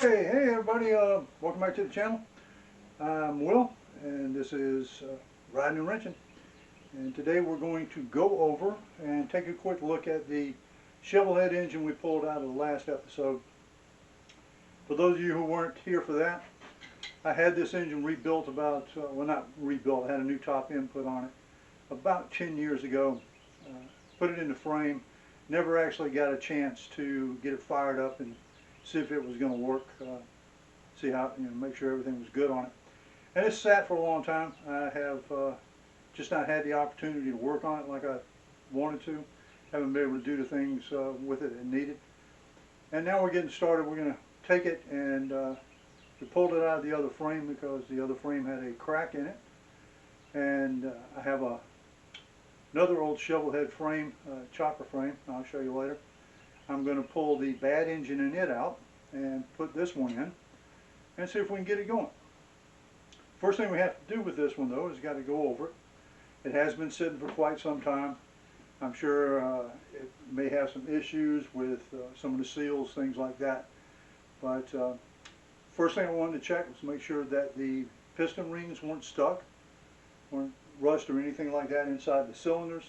Hey everybody, welcome back to the channel. I'm Will, and this is Riding and Wrenching. And today we're going to go over and take a quick look at the Shovelhead engine we pulled out of the last episode. For those of you who weren't here for that, I had this engine rebuilt about, well, not rebuilt, I had a new top end put on it about 10 years ago. Put it in the frame, never actually got a chance to get it fired up and see if it was going to work, see how, make sure everything was good on it. And it's sat for a long time. I have just not had the opportunity to work on it like I wanted to. Haven't been able to do the things with it that needed. And now we're getting started. We're going to take it and we pulled it out of the other frame because the other frame had a crack in it. And I have another old Shovelhead frame, chopper frame, I'll show you later. I'm going to pull the bad engine in it out and put this one in and see if we can get it going. First thing we have to do with this one though is got to go over it. It has been sitting for quite some time. I'm sure it may have some issues with some of the seals, things like that. But first thing I wanted to check was make sure that the piston rings weren't stuck, weren't rust or anything like that inside the cylinders.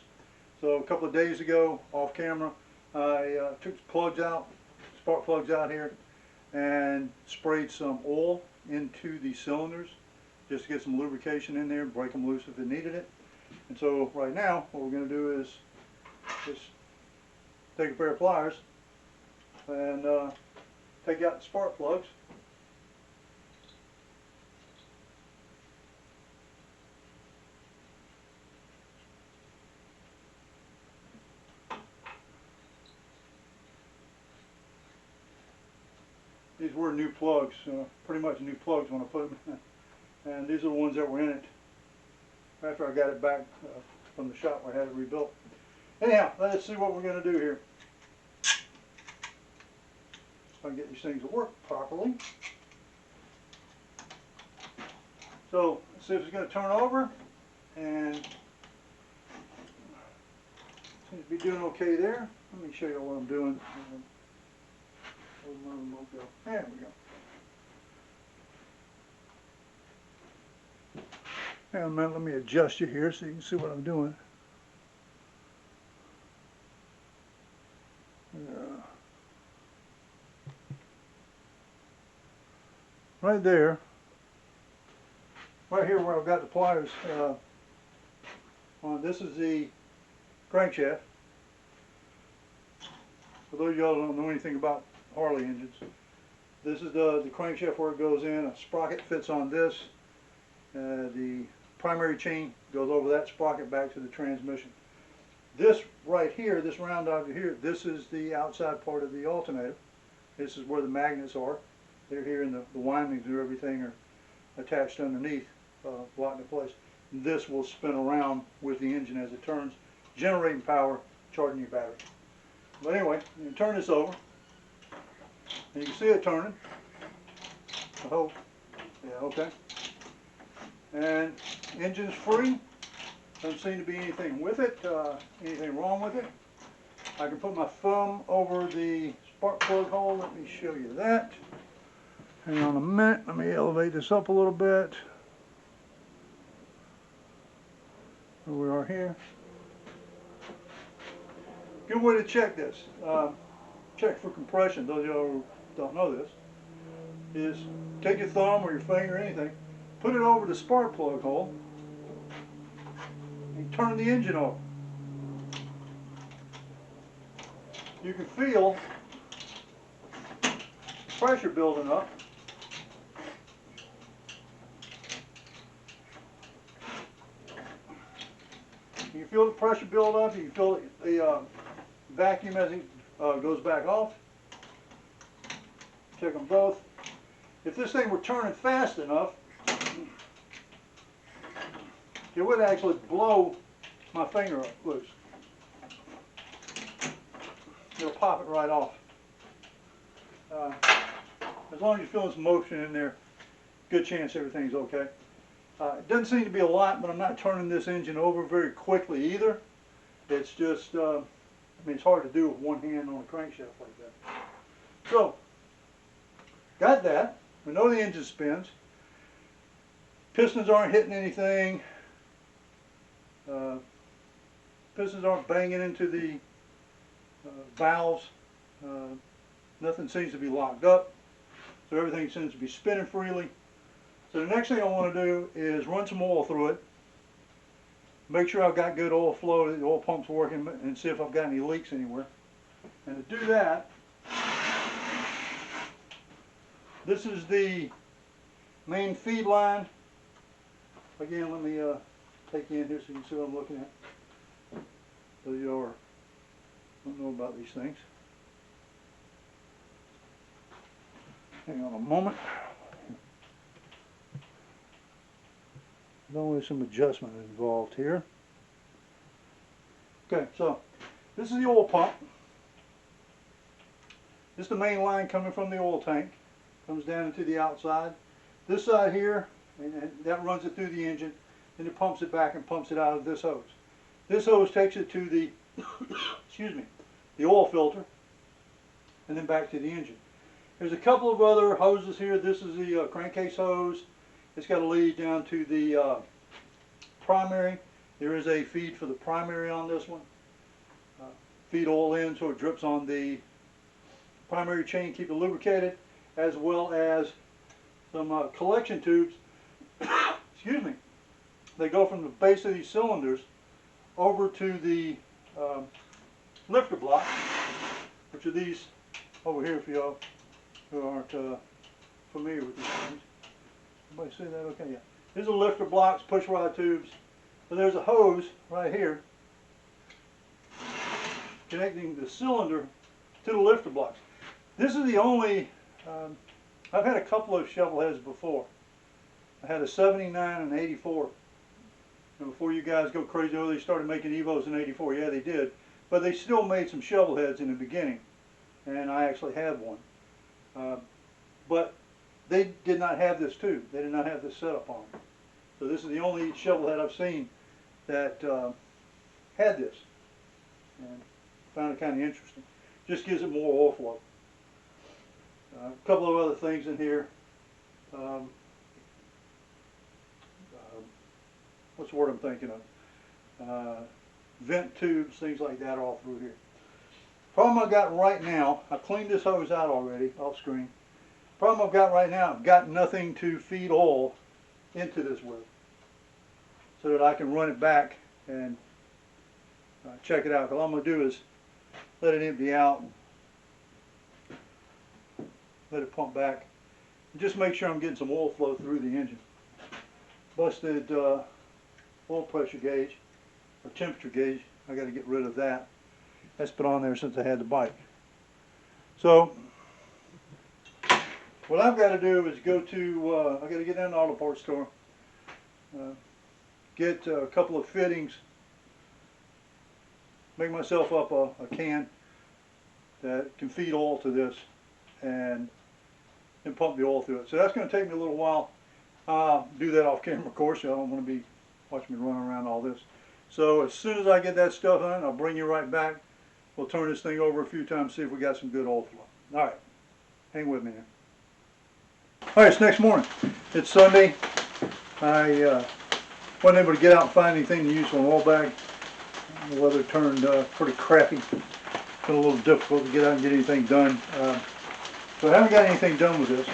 So a couple of days ago, off camera, I took the plugs out, spark plugs out here, and sprayed some oil into the cylinders just to get some lubrication in there, break them loose if it needed it. And so right now what we're going to do is just take a pair of pliers and take out the spark plugs. These were new plugs, pretty much new plugs when I put them in. And these are the ones that were in it after I got it back from the shop where I had it rebuilt. Anyhow, let's see what we're going to do here. If I can get these things to work properly. So, let's see if it's going to turn over, and seems to be doing okay there. Let me show you what I'm doing. There we go. Hang on a minute, let me adjust you here so you can see what I'm doing. Right there, right here where I've got the pliers on, this is the crankshaft. For those of y'all who don't know anything about Harley engines, this is the crankshaft where it goes in. A sprocket fits on this. The primary chain goes over that sprocket back to the transmission. This right here, this round over here, this is the outside part of the alternator. This is where the magnets are. They're here, and the windings and everything are attached underneath, locked in place. This will spin around with the engine as it turns, generating power, charging your battery. But anyway, you turn this over, and you can see it turning. I hope. Yeah, okay. And engine's free. Doesn't seem to be anything with it, anything wrong with it. I can put my thumb over the spark plug hole. Let me show you that. Hang on a minute. Let me elevate this up a little bit. Here we are here. Good way to check this. Check for compression. Those of you who don't know this, is take your thumb or your finger or anything, put it over the spark plug hole, and turn the engine over. You can feel pressure building up. You can feel the pressure build up. You can feel the vacuum as it goes back off. Check them both. If this thing were turning fast enough, it would actually blow my finger loose. It'll pop it right off. As long as you're feeling some motion in there, good chance everything's okay. It doesn't seem to be a lot, but I'm not turning this engine over very quickly either. It's just, I mean, it's hard to do with one hand on a crankshaft like that. So, got that. We know the engine spins. Pistons aren't hitting anything. Pistons aren't banging into the valves. Nothing seems to be locked up. So everything seems to be spinning freely. So the next thing I want to do is run some oil through it. Make sure I've got good oil flow, that the oil pump's working, and see if I've got any leaks anywhere. And to do that, this is the main feed line. Again, let me take you in here so you can see what I'm looking at. Those of you don't know about these things. Hang on a moment. There's only some adjustment involved here. Okay, so this is the oil pump. This is the main line coming from the oil tank. Comes down into the outside. This side here, and that runs it through the engine, and it pumps it back and pumps it out of this hose. This hose takes it to the, excuse me, the oil filter, and then back to the engine. There's a couple of other hoses here. This is the crankcase hose. It's got a lead down to the primary. There is a feed for the primary on this one. Feed oil in so it drips on the primary chain, keep it lubricated, as well as some collection tubes. Excuse me. They go from the base of these cylinders over to the lifter block, which are these over here for y'all who aren't familiar with these things. Everybody see that? Okay, yeah. These are lifter blocks, push rod tubes. So there's a hose right here connecting the cylinder to the lifter blocks. This is the only, I've had a couple of Shovelheads before. I had a 79 and an 84. And before you guys go crazy, oh, they started making Evos in 84. Yeah, they did. But they still made some Shovelheads in the beginning. And I actually had one. But they did not have this tube. They did not have this setup on them. So this is the only Shovelhead I've seen that had this. And found it kind of interesting. Just gives it more oil flow. A couple of other things in here. What's the word I'm thinking of? Vent tubes, things like that, all through here. Problem I've got right now, I've cleaned this hose out already off screen. Problem I've got right now, I've got nothing to feed oil into this with, so that I can run it back and check it out. Because all I'm going to do is let it empty out, and let it pump back, and just make sure I'm getting some oil flow through the engine. Busted oil pressure gauge or temperature gauge. I got to get rid of that. That's been on there since I had the bike. So what I've got to do is go to, I got to get down to the auto parts store, get a couple of fittings, make myself up a can that can feed oil to this, and then pump the oil through it. So that's going to take me a little while. I'll do that off camera, of course. I don't want to be watching me run around all this. So as soon as I get that stuff done, I'll bring you right back. We'll turn this thing over a few times, see if we got some good oil flow. All right, hang with me now. All right, it's next morning. It's Sunday. I wasn't able to get out and find anything to use for an oil bag. The weather turned pretty crappy. It's been a little difficult to get out and get anything done. So I haven't got anything done with this.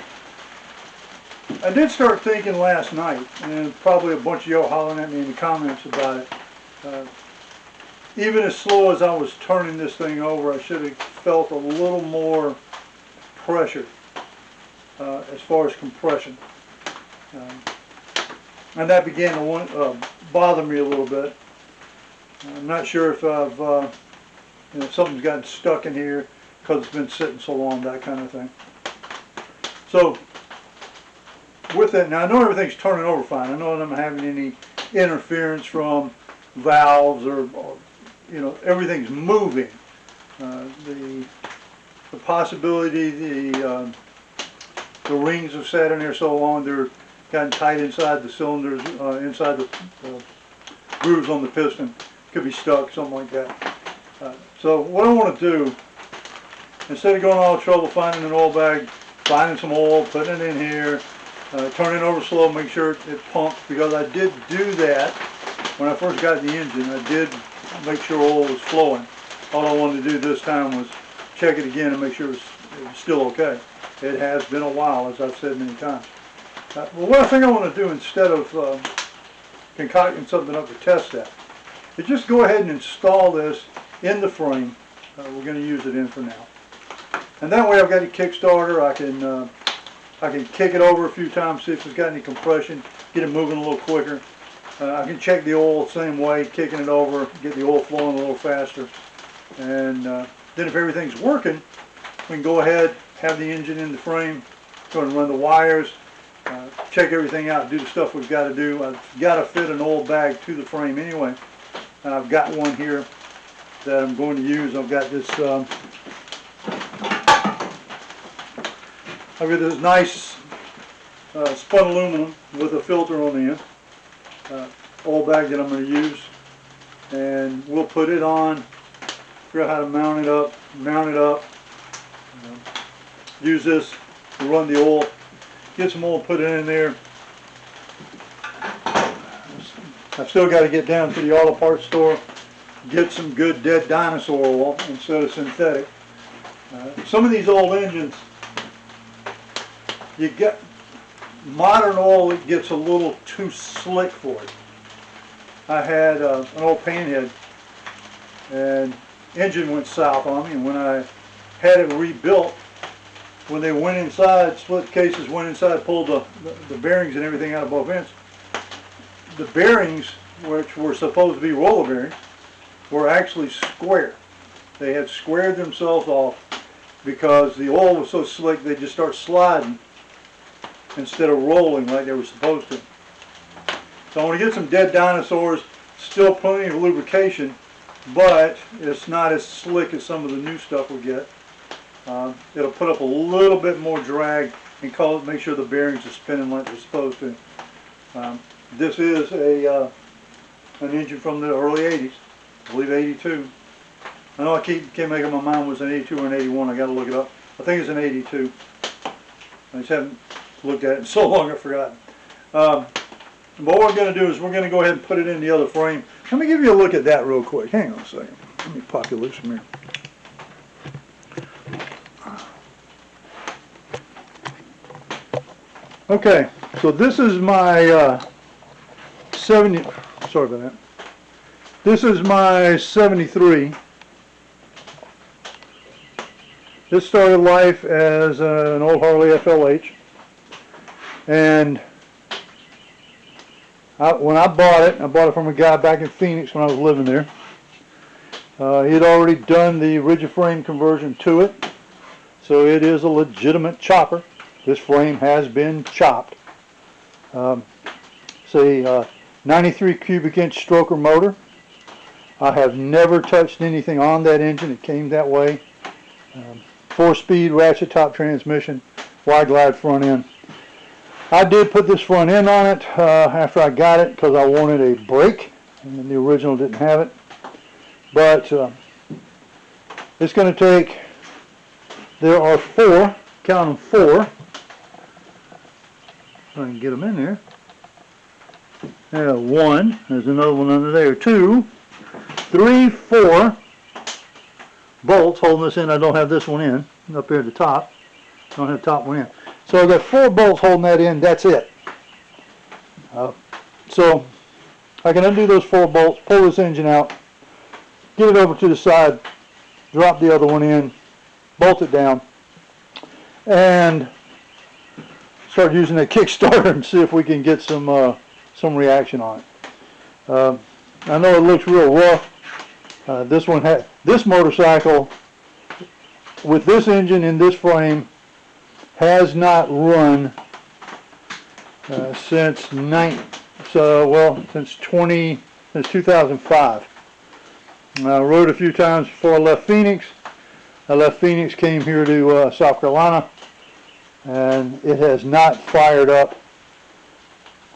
I did start thinking last night, and probably a bunch of y'all hollering at me in the comments about it. Even as slow as I was turning this thing over, I should have felt a little more pressure as far as compression. And that began to bother me a little bit. I'm not sure if I've, something's gotten stuck in here because it's been sitting so long, that kind of thing. So with that, now I know everything's turning over fine. I know I'm not having any interference from valves or everything's moving. The possibility the rings have sat in there so long they're gotten tight inside the cylinders, inside the grooves on the piston. Could be stuck, something like that. So what I want to do, instead of going all the trouble finding an oil bag finding some oil, putting it in here, turning it over slow, make sure it pumps, because I did do that when I first got the engine. I did make sure oil was flowing. All I wanted to do this time was check it again and make sure it was still okay. It has been a while, as I've said many times. Well, what I think I want to do instead of concocting something up to test that is just go ahead and install this in the frame we're going to use it in for now. And that way I've got a Kickstarter. I can kick it over a few times, see if it's got any compression, get it moving a little quicker. I can check the oil the same way, kicking it over, get the oil flowing a little faster. And then if everything's working, we can go ahead, have the engine in the frame, go and run the wires, check everything out, do the stuff we've got to do. I've got to fit an oil bag to the frame anyway. I've got one here that I'm going to use. I've got this nice spun aluminum with a filter on the end, oil bag that I'm going to use, and we'll put it on, figure out how to mount it up, use this to run the oil, get some oil, put it in there. I've still got to get down to the auto parts store, get some good dead dinosaur oil instead of synthetic. Some of these old engines, you get modern oil, it gets a little too slick for it. I had an old panhead, and engine went south on me, and when I had it rebuilt, when they went inside, split cases went inside, pulled the bearings and everything out of both ends, the bearings, which were supposed to be roller bearings, were actually square. They had squared themselves off because the oil was so slick they just start sliding instead of rolling like they were supposed to. So I want to get some dead dinosaurs, still plenty of lubrication, but it's not as slick as some of the new stuff we get. It'll put up a little bit more drag and make sure the bearings are spinning like they're supposed to. This is an engine from the early 80s, I believe 82. I know I can't make up my mind was an 82 or an 81. I got to look it up. I think it's an 82. I just haven't looked at it in so long I've forgotten. But what we're going to do is we're going to go ahead and put it in the other frame. Let me give you a look at that real quick. Hang on a second. Let me pop you loose from here. Okay, so this is my 70. Sorry about that. This is my 73. This started life as an old Harley FLH, and when I bought it from a guy back in Phoenix when I was living there. He had already done the rigid frame conversion to it, so it is a legitimate chopper. This frame has been chopped. It's a 93 cubic inch stroker motor. I have never touched anything on that engine. It came that way. 4-speed ratchet top transmission, wide glide front end. I did put this front end on it after I got it because I wanted a brake, and the original didn't have it. But it's going to take, there are 4, count them 4. I can get them in there. 1, there's another one under there. 2, 3, 4 bolts holding this in. I don't have this one in, up here at the top. Don't have the top one in. So I've got 4 bolts holding that in, that's it. So I can undo those 4 bolts, pull this engine out, get it over to the side, drop the other one in, bolt it down, and start using that Kickstarter and see if we can get some reaction on it. I know it looks real rough. This motorcycle with this engine in this frame has not run since 2005. I rode a few times before I left Phoenix. I left Phoenix, came here to South Carolina, and it has not fired up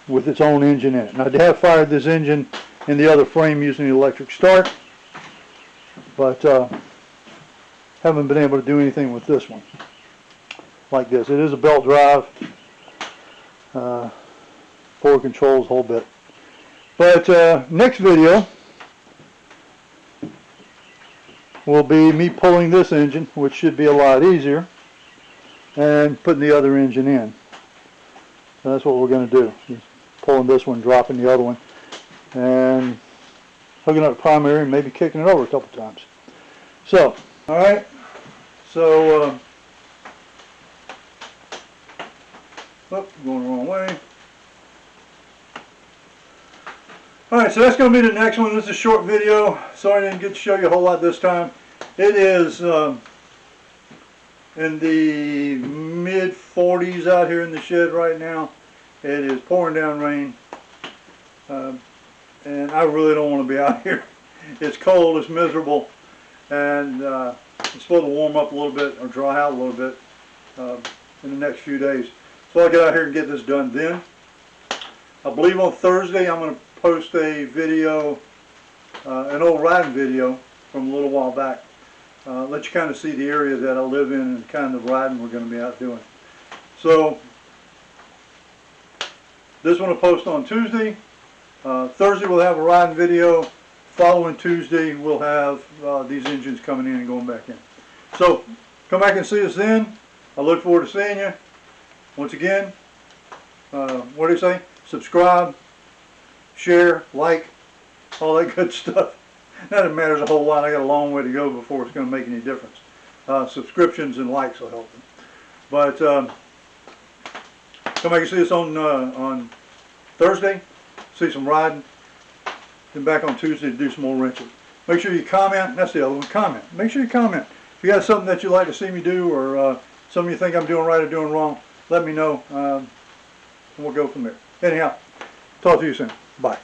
with its own engine in it. Now, I have fired this engine in the other frame using the electric start, but haven't been able to do anything with this one. like this. It is a belt drive, forward controls, whole bit. But next video will be me pulling this engine, which should be a lot easier, and putting the other engine in. So that's what we're going to do. Just pulling this one, dropping the other one, and hooking up the primary and maybe kicking it over a couple times. So, alright, so, going the wrong way. Alright, so that's going to be the next one. This is a short video. Sorry I didn't get to show you a whole lot this time. It is in the mid-40s out here in the shed right now. It is pouring down rain. And I really don't want to be out here. It's cold, it's miserable, and it's supposed to warm up a little bit or dry out a little bit in the next few days. So I'll get out here and get this done then. I believe on Thursday I'm going to post a video, an old riding video from a little while back. Let you kind of see the area that I live in and the kind of riding we're going to be out doing. So this one will post on Tuesday. Thursday we'll have a riding video. Following Tuesday we'll have these engines coming in and going back in. So come back and see us then. I look forward to seeing you. Once again, what do you say? Subscribe, share, like, all that good stuff. That matters a whole lot. I got a long way to go before it's going to make any difference. Subscriptions and likes will help them. But come back and see us on Thursday. See some riding. Then back on Tuesday to do some more wrenching. Make sure you comment. That's the other one. Comment. Make sure you comment. If you got something that you'd like to see me do, or something you think I'm doing right or doing wrong, let me know. And we'll go from there. Anyhow, talk to you soon. Bye.